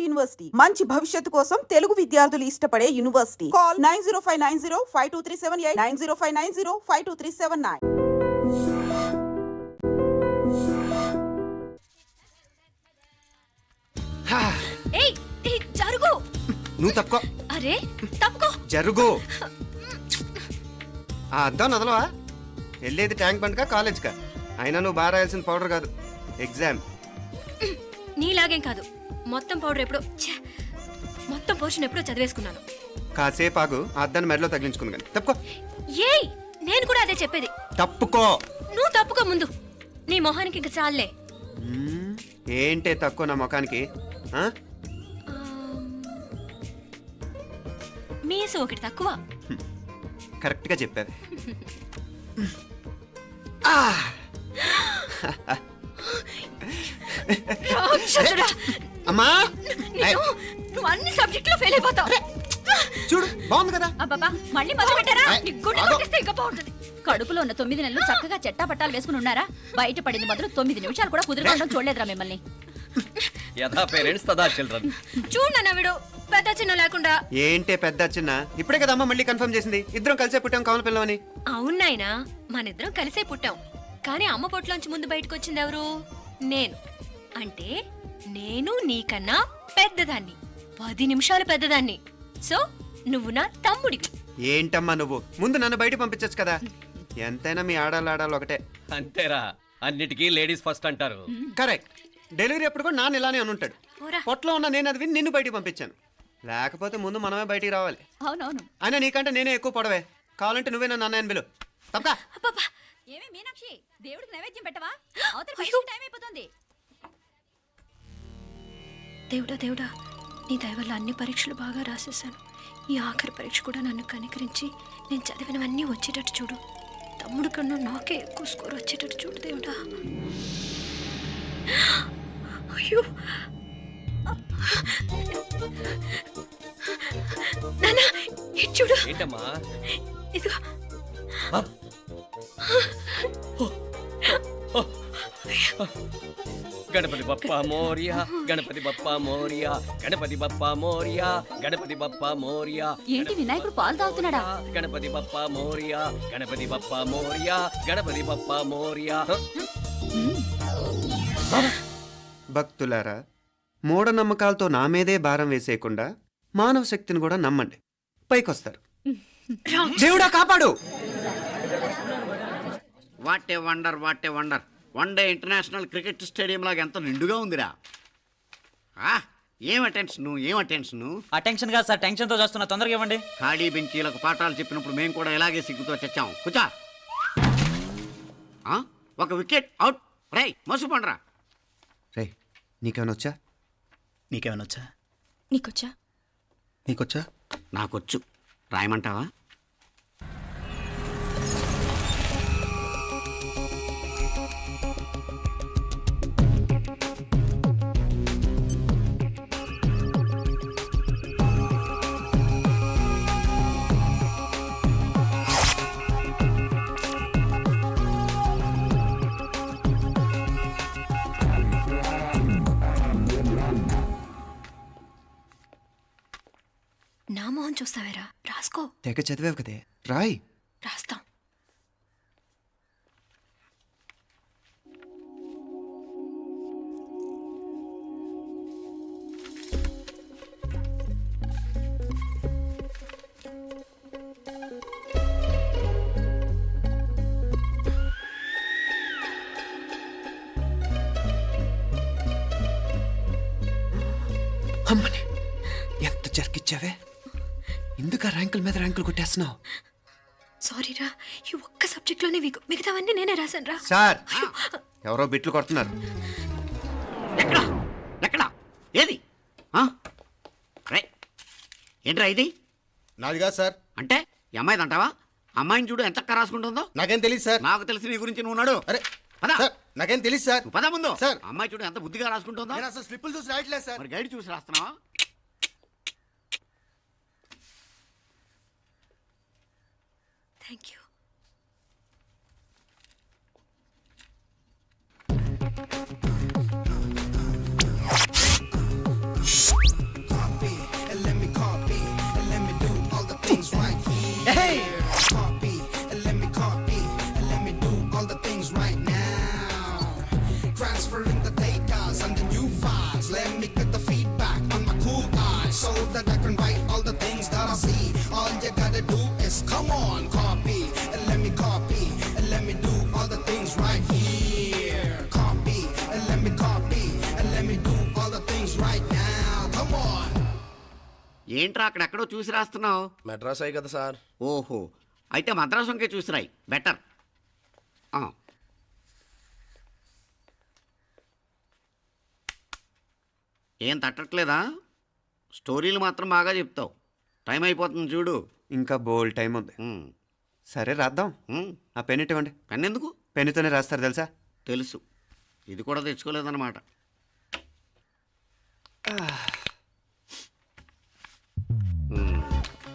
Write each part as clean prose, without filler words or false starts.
University మంచి భవిష్యత్తు కోసం తెలుగు విద్యార్థులు ఇష్టపడే యూనివర్సిటీ. కాల్ 9059052378 9059052379. ఏయ్ ఏయ్ జరుగు. నువ్వు తప్పుకో. అరే తప్పుకో. జరుగు. ఆ అద్దం నదలవా? వెళ్ళేది ట్యాంక్ బండ్కా కాలేజ్కా? అయినా నువ్వు బాగా రాయాల్సిన పౌడర్ కాదు, ఎగ్జామ్. నీలాగేం కాదు, మొత్తం పౌడర్ ఎప్పుడో మొత్తం పోర్షన్ ఎప్పుడో చదివేసుకున్నాను. కాసేపు ఆగు, ఆ అద్దాన్ని మెడలో తగిలించుకుంది కానీ. తప్పుకో. ఏయ్ నేను కూడా అదే చెప్పేది. తప్పుకో. నువ్వు తప్పుకో ముందు. నీ మొహానికి ఇంక చాలే. ఏంటే తక్కువ నా ముఖానికి? మీసు ఒకటి తక్కువ. కరెక్ట్గా చెప్పావు. అమ్మా నువ్వు అన్ని సబ్జెక్టులో ఫెయిల్ అయిపోతావు. చూడు, బాగుంది కదా? అబ్బబ్బా మళ్ళీ మొదలు పెట్టారా? నీ గుండె కొట్టేస్తే ఇంకా బాగుంటుంది. కడుపులో ఉన్న 9 నెలలు చక్కగా చెట్టా పట్టాలు వేసుకుని ఉన్నారా? బయట పడింది మొదలు 9 నిమిషాలు కూడా కుదురుకోవడం చూడలేదురా మిమ్మల్ని. యథా పేరెంట్స్ తదా చిల్డ్రన్. చూడన్నా వీడు పెద్ద చిన్న లేకుండా. ఏంటే పెద్ద చిన్న? ఇప్పుడే కదా అమ్మ మళ్ళీ కన్ఫర్మ్ చేసింది ఇద్దరం కలిసే పుట్టాం కావాలి పిల్లవని. అవునాయినా, మనిద్దరం కలిసే పుట్టాం. కానీ అమ్మ పొట్లోంచి ముందు బయటకు వచ్చింది ఎవరు? నేను. అంటే నేను నీకన్నా పెద్దదాన్ని, 10 నిమిషాలు పెద్దదాన్ని. సో నువ్వు నా తమ్ముడివి. ఏంటమ్మా నువ్వు? ముందు నన్ను బయట పంపించచ్చు కదా. ఎంతైనా మీ ఆడాలు ఒకటే. అంతేరా, అన్నిటికీ లేడీస్ ఫస్ట్ అంటారు. కరెక్ట్. డెలివరీ అప్పుడు కూడా నాన్న ఇలానే అనుంటాడు. పొట్టలో ఉన్న నేను అది విని నిన్ను బయటికి పంపించాను. లేకపోతే ముందు మనమే బయటికి రావాలి. అవునవును. అయినా నీకంటే నేనే ఎక్కువ పొడవే. కావాలంటే నువ్వే నన్ను అన్నయ్యను పిలు. తప్పకా. ఏమే మీనాక్షి, దేవుడికి నైవేద్యం పెట్టవా? అవతల టైం అయిపోతుంది. దేవుడా దేవుడా, నీ దయ వల్ల అన్ని పరీక్షలు బాగా రాసేసాను. ఈ ఆఖరి పరీక్ష కూడా నన్ను కనికరించి నేను చదివినవన్నీ వచ్చేటట్టు చూడు. తమ్ముడు కన్నా నాకే ఎక్కువ స్కోర్ వచ్చేటట్టు చూడు దేవుడా. అయ్యో నానా, ఇది చూడు. ఏంటమ్మా? ఇదిగో. గణపతి బప్పా మోరియా, గణపతి బప్పా మోరియా, గణపతి బప్పా మోరియా, గణపతి బప్పా మోరియా. ఏంటి వినాయకుడు పాలు తాగుతున్నాడా? గణపతి బప్పా మోరియా, గణపతి బప్పా మోరియా, గణపతి బప్పా మోరియా. భక్తులారా, మూఢనమ్మకాలతో నా మీదే భారం వేసేయకుండా మానవ శక్తిని కూడా నమ్మండి, పైకొస్తారు. దేవుడా కాపాడు. What a wonder, what a wonder. One day international cricket stadium లాగా ఎంత నిండుగా ఉందిరా. ఏం అటెన్షన్, ఏం అటెన్షన్. అటెన్షన్ కాదు సార్, టెన్షన్ తో చేస్తున్నా, తొందరగా ఇవ్వండి. ఖాళీ బెంచీలకు పాఠాలు చెప్పినప్పుడు మేము కూడా ఇలాగే సిగ్గుతో చచ్చాం. కూర్చో. ఒక వికెట్ అవుట్. రై మసు పండరా. రే, నీకేమైనా వచ్చా? నీకేమైనా వచ్చా? నీకొచ్చా? నీకొచ్చా? నాకొచ్చు. రాయమంటావా? నా మొహం చూస్తావేరా? రాసుకో. తెగ చదివావు కదే, రాయ్. రాస్తాం. అమ్మని ఎంత జరికిచ్చావే. ఎందుకు ర్యాంకుల మీద ర్యాంకులు కొట్టేస్తున్నావు? సారీరా, ఈ ఒక్క సబ్జెక్ట్లోనే మిగతావన్నీ నేనే రాశాను రా. సార్, ఎవరో బిట్లు కొడుతున్నారు. ఎక్కడ ఎక్కడ ఏది? ఏంట్రా ఇది? నాది కాదు సార్. అంటే ఈ అమ్మాయిది అంటావా? అమ్మాయిని చూడు ఎంత రాసుకుంటుందో. నాకేం తెలియదు సార్. నాకు తెలిసి నీ గురించి నువ్వు నాడు. అరే పదా. సార్, నాకేం తెలియదు సార్. పద ముందు. సార్, అమ్మాయి చూడు ఎంత బుద్ధిగా రాసుకుంటుందో. నేను అసలు స్లిప్పులు చూసి రాయట్లేదు సార్. మరి గైడ్ చూసి రాస్తున్నావా? Thank you. Get the feedback on my cool eye so that I can write all the things that I see. All you gotta do is come on, copy, and let me copy, and let me do all the things right here. Copy, and let me copy, and let me do all the things right now. Come on. ఏంట్రా అక్కడెక్కడో చూసి రాస్తున్నావు? మెడ్రాస్ అయ్యి కదా sir. ఓహో, అయితే మద్రాసు వంకే చూసి రాయి, better. ఏం తట్టట్లేదా? స్టోరీలు మాత్రం బాగా చెప్తావు. టైం అయిపోతుంది చూడు. ఇంకా బోల్ టైం ఉంది. సరే రాద్దాం. ఆ పెన్ ఇవ్వండి. పెన్ ఎందుకు? పెన్నుతోనే రాస్తారు తెలుసా? తెలుసు. ఇది కూడా తెచ్చుకోలేదన్నమాట.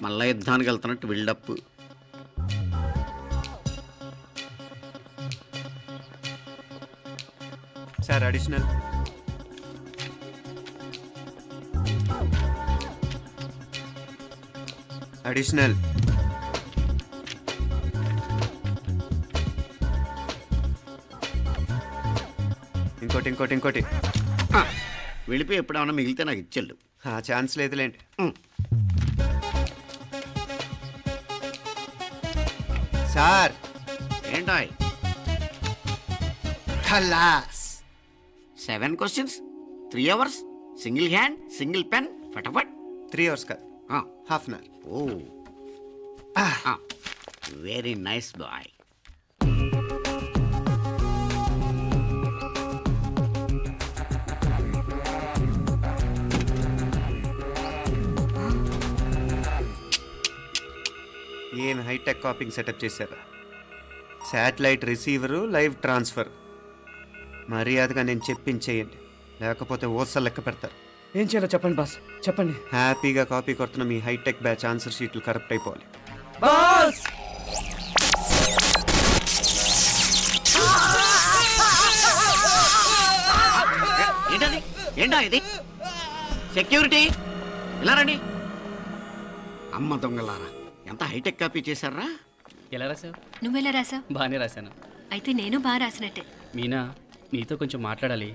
మళ్ళా యుద్ధానికి వెళ్తున్నట్టు బిల్డప్. Sir additional. అడిషనల్. ఇంకోటి ఇంకోటి ఇంకోటి. వెళ్ళిపోయి ఎప్పుడేమన్నా మిగిలితే నాకు ఇచ్చెళ్ళు. ఆ ఛాన్స్ లేదులేండి. సార్ ఏంటాయ్? ఖలాస్. 7 questions, 3 hours, single hand, single pen, ఫటాఫట్. 3 hours కాదు, half an hour. Oh, very nice boy. ఏం హైటెక్ కాపింగ్ సెటప్ చేశారా? Satellite receiver, live transfer. మర్యాదగా నేను చెప్పించేయండి, లేకపోతే ఓసలు లెక్క పెడతారు. ఏం చేయాలో చెప్పండి బాస్, చెప్పండి. హ్యాపీగా కాపీ కొడుతున్న మీ హైటెక్ బ్యాచ్ ఆన్సర్ షీట్లు కరెక్ట్ అయిపోవాలి. బాస్ ఏంటది? ఏంటా ఇది? సెక్యూరిటీ ఇలా రండి. అమ్మ దొంగలారా, ఎంత హైటెక్ కాపీ చేశారా? ఎలా రాసావు? నువ్వెలా రాసావు? బాగానే రాశాను. అయితే నేను బాగా రాసినట్టే. మీనా, నీతో కొంచెం మాట్లాడాలి.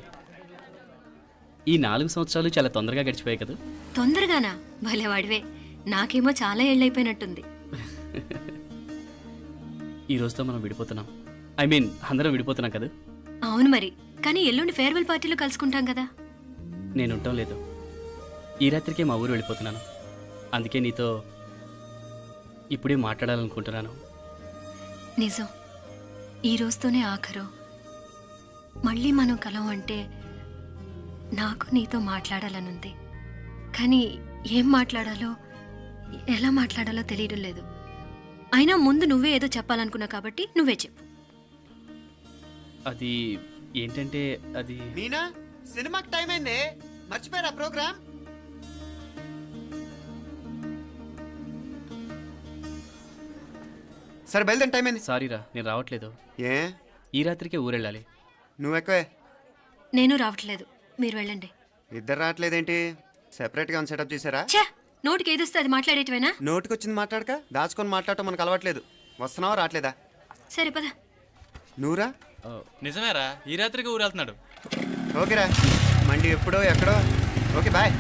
ఈ 4 సంవత్సరాలు చాలా తొందరగా గడిచిపోయాయి కదా. తొందరగానా? భలేవాడివే. నాకేమో చాలా ఏళ్ళైపోయినట్టుంది. ఈ రోజుతో మనం విడిపోతున్నాం. ఐ మీన్ అందరం విడిపోతున్నాం కదా. అవును మరి, కానీ ఎల్లుండి ఫేర్వెల్ పార్టీలో కలుసుకుంటాం కదా. నేను ఉండటం లేదు. ఈ రాత్రికే మా ఊరు వెళ్ళిపోతున్నాను. అందుకే నీతో ఇప్పుడే మాట్లాడాలనుకుంటున్నాను. నిజం, ఈ రోజుతోనే ఆఖరు. మళ్ళీ మనం కలం అంటే నాకు నీతో మాట్లాడాలనుంది. కానీ ఏం మాట్లాడాలో, ఎలా మాట్లాడాలో తెలియడం లేదు. అయినా ముందు నువ్వే ఏదో చెప్పాలనుకున్నా కాబట్టి నువ్వే చెప్పు. అది ఏంటంటే అది మీనా, సినిమాకి టైం అయింది, మర్చిపోయారా ప్రోగ్రామ్? సరే బయలుదేరి, టైం అయింది. సారీరా, నేను రావట్లేదు. ఏ? ఈ రాత్రికే ఊరెళ్ళాలి. నువ్వు ఎక్కువే. నేను రావట్లేదు, మీరు వెళ్ళండి. ఇద్దరు రావట్లేదేంటి? సెపరేట్గా సెటప్ చేశారా? ఛే, నోటికి ఏదొస్తే అది మాట్లాడేటివేనా? నోటికొచ్చింది మాట్లాడక దాచుకొని మాట్లాడటం మనకు అలవాట్లేదు. వస్తున్నావా రావట్లేదా? సరే పద. నువ్వురా. నిజమేరా, ఈ రాత్రికి ఊరు వెళ్తున్నాడు. ఓకేరా, మండి ఎప్పుడో ఎక్కడో. Okay bye.